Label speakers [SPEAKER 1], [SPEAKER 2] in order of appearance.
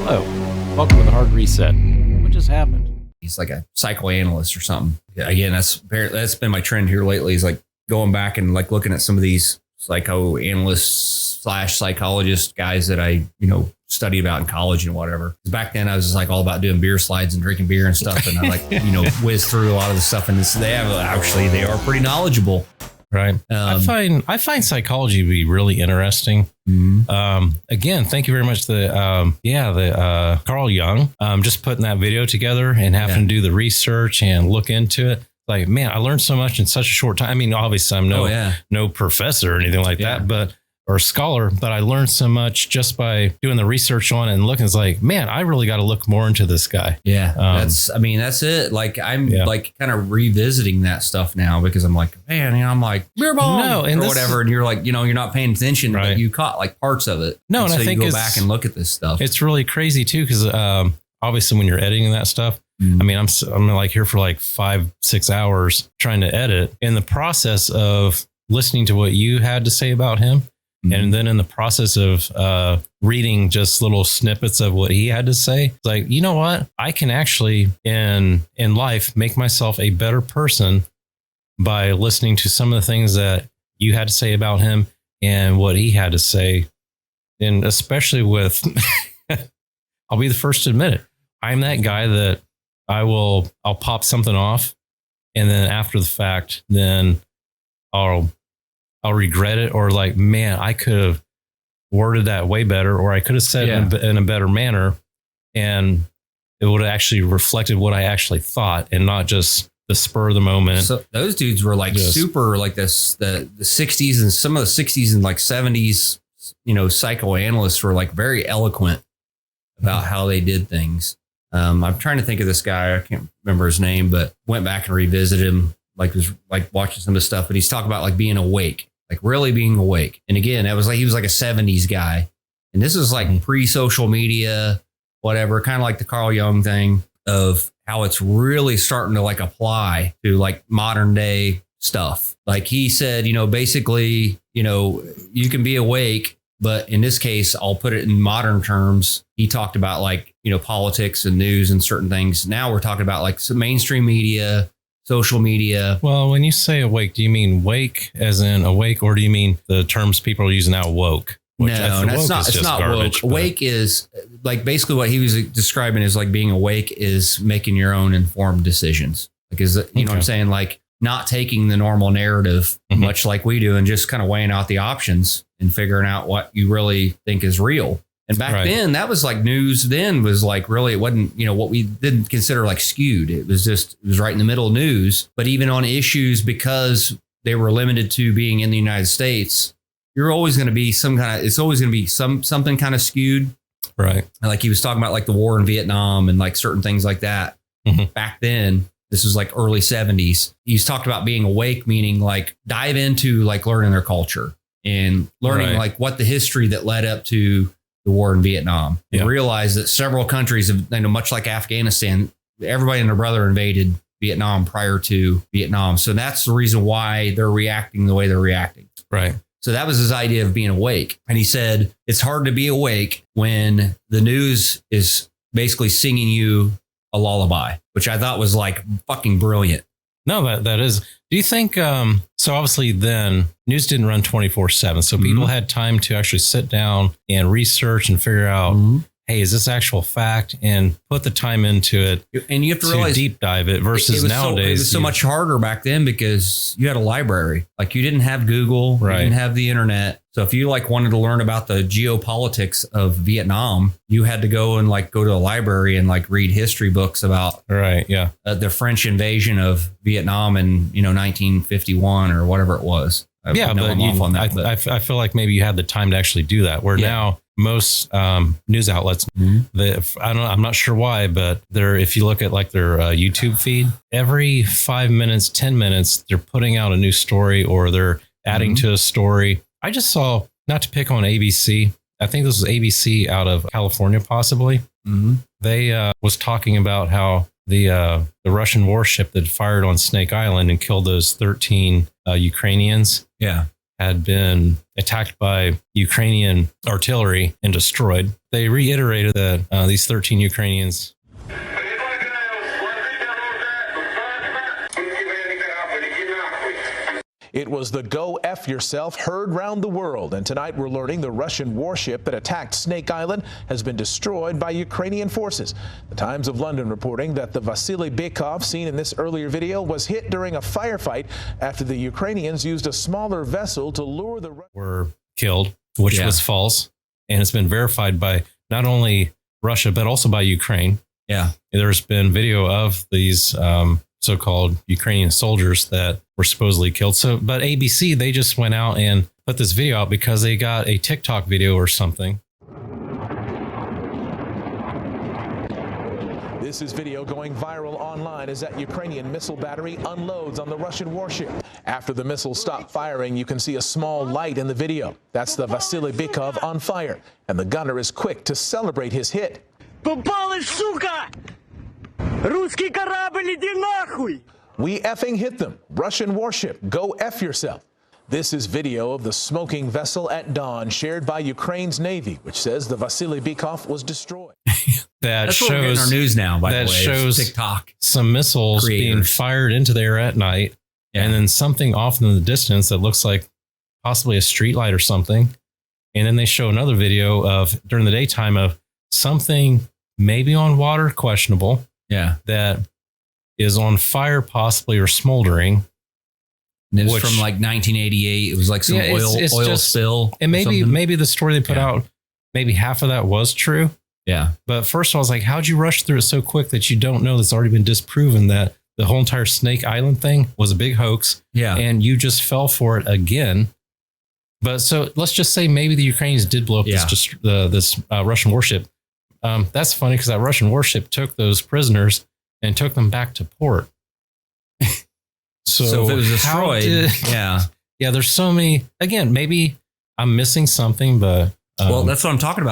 [SPEAKER 1] Hello, welcome to the Hard Reset. What just happened?
[SPEAKER 2] He's like a psychoanalyst or something. Again, that's been my trend here lately. Is like going back and like looking at some of these psychoanalysts / psychologist guys that I studied about in college and whatever. Back then, I was just like all about doing beer slides and drinking beer and stuff, and I like whiz through a lot of the stuff. And they are pretty knowledgeable.
[SPEAKER 1] Right. I find psychology to be really interesting.
[SPEAKER 2] Mm-hmm.
[SPEAKER 1] Again, thank you very much. The Carl Jung, just putting that video together and having to do the research and look into it. Like, man, I learned so much in such a short time. I mean, obviously I'm no professor or anything like that, or scholar, but I learned so much just by doing the research on it and looking. It's like, man, I really got to look more into this guy.
[SPEAKER 2] Yeah. That's it. Like I'm like kind of revisiting that stuff now because I'm like, man, I'm like beer bong or whatever. And you're like, you're not paying attention, but you caught like parts of it.
[SPEAKER 1] No. And
[SPEAKER 2] so
[SPEAKER 1] I think
[SPEAKER 2] you go back and look at this stuff.
[SPEAKER 1] It's really crazy too. Cause, obviously when you're editing that stuff, I mean, I'm like here for like 5-6 hours trying to edit. In the process of listening to what you had to say about him, and then in the process of reading just little snippets of what he had to say, it's like, you know what? I can actually in life make myself a better person by listening to some of the things that you had to say about him and what he had to say. And especially with, I'll be the first to admit it. I'm that guy that I'll pop something off, and then after the fact, then I'll regret it, or like, man, I could have worded that way better, or I could have said it in a better manner, and it would have actually reflected what I actually thought, and not just the spur of the moment.
[SPEAKER 2] So those dudes were like super like this, the 60s and some of the 60s and like 70s, psychoanalysts were like very eloquent about how they did things. I'm trying to think of this guy. I can't remember his name, but went back and revisited him. Like was like watching some of the stuff, but he's talking about like being awake, like really being awake. And again, that was like, he was like a 70s guy. And this is like pre-social media, whatever, kind of like the Carl Jung thing of how it's really starting to like apply to like modern day stuff. Like he said, basically, you can be awake, but in this case, I'll put it in modern terms. He talked about like, politics and news and certain things. Now we're talking about like some mainstream media, social media.
[SPEAKER 1] Well, when you say awake, do you mean wake as in awake, or do you mean the terms people are using now, woke?
[SPEAKER 2] No, it's not garbage, woke. Awake is like basically what he was describing is like being awake is making your own informed decisions. Like, what I'm saying? Like not taking the normal narrative, much like we do, and just kind of weighing out the options and figuring out what you really think is real. And back then, that was like news then was like really, it wasn't, what we didn't consider like skewed. It was right in the middle of news. But even on issues, because they were limited to being in the United States, you're always going to be something kind of skewed.
[SPEAKER 1] Right.
[SPEAKER 2] And like he was talking about like the war in Vietnam and like certain things like that. Back then, this was like early 70s. He's talked about being awake, meaning like dive into like learning their culture and learning like what the history that led up to the war in Vietnam. And realize that several countries have, much like Afghanistan, everybody and their brother invaded Vietnam prior to Vietnam. So that's the reason why they're reacting the way they're reacting.
[SPEAKER 1] Right.
[SPEAKER 2] So that was his idea of being awake. And he said, it's hard to be awake when the news is basically singing you a lullaby, which I thought was like fucking brilliant.
[SPEAKER 1] No, that is. Do you think, so obviously then news didn't run 24/7. So people had time to actually sit down and research and figure out, hey, is this actual fact, and put the time into it.
[SPEAKER 2] And you have to realize
[SPEAKER 1] deep dive it versus nowadays.
[SPEAKER 2] It was so much harder back then because you had a library. Like you didn't have Google, you didn't have the internet. So if you like wanted to learn about the geopolitics of Vietnam, you had to go to a library and like read history books about the French invasion of Vietnam in 1951 or whatever it was.
[SPEAKER 1] I feel like maybe you had the time to actually do that. Where now most news outlets, I'm not sure why, but if you look at like their YouTube feed, every 5 minutes, 10 minutes, they're putting out a new story or they're adding to a story. I just saw, not to pick on ABC, I think this was ABC out of California, possibly. They was talking about how the Russian warship that fired on Snake Island and killed those 13 Ukrainians had been attacked by Ukrainian artillery and destroyed. they reiterated that these 13 Ukrainians.
[SPEAKER 3] It was the Go F Yourself heard round the world, and tonight we're learning the Russian warship that attacked Snake Island has been destroyed by Ukrainian forces. The Times of London reporting that the Vasily Bykov seen in this earlier video was hit during a firefight after the Ukrainians used a smaller vessel to lure the
[SPEAKER 1] were killed, which was false, and it's been verified by not only Russia but also by Ukraine.
[SPEAKER 2] Yeah,
[SPEAKER 1] there's been video of these so-called Ukrainian soldiers that were supposedly killed. So, but ABC, they just went out and put this video out because they got a TikTok video or something.
[SPEAKER 3] This is video going viral online as that Ukrainian missile battery unloads on the Russian warship. After the missiles stop firing, you can see a small light in the video. That's the Vasily Bykov on fire, and the gunner is quick to celebrate his hit.
[SPEAKER 4] Попалась, сука! Русский корабль, иди нахуй!
[SPEAKER 3] We effing hit them. Russian warship, go F yourself. This is video of the smoking vessel at dawn shared by Ukraine's Navy, which says the Vasily Bykov was destroyed.
[SPEAKER 2] That's what we're getting our news now, by the way. That
[SPEAKER 1] shows
[SPEAKER 2] TikTok.
[SPEAKER 1] Some missiles being fired into the air at night, and then something off in the distance that looks like possibly a street light or something. And then they show another video of during the daytime of something maybe on water, questionable.
[SPEAKER 2] Yeah.
[SPEAKER 1] That is on fire, possibly, or smoldering.
[SPEAKER 2] And it was from like 1988. It was like some oil spill.
[SPEAKER 1] And maybe the story they put out, maybe half of that was true.
[SPEAKER 2] Yeah.
[SPEAKER 1] But first of all, I was like, how'd you rush through it so quick that you don't know that's already been disproven that the whole entire Snake Island thing was a big hoax?
[SPEAKER 2] Yeah.
[SPEAKER 1] And you just fell for it again. But so let's just say maybe the Ukrainians did blow up this Russian warship. That's funny because that Russian warship took those prisoners and took them back to port.
[SPEAKER 2] So if it was destroyed,
[SPEAKER 1] yeah, there's so many. Again, maybe I'm missing something, but
[SPEAKER 2] well, that's what I'm talking about.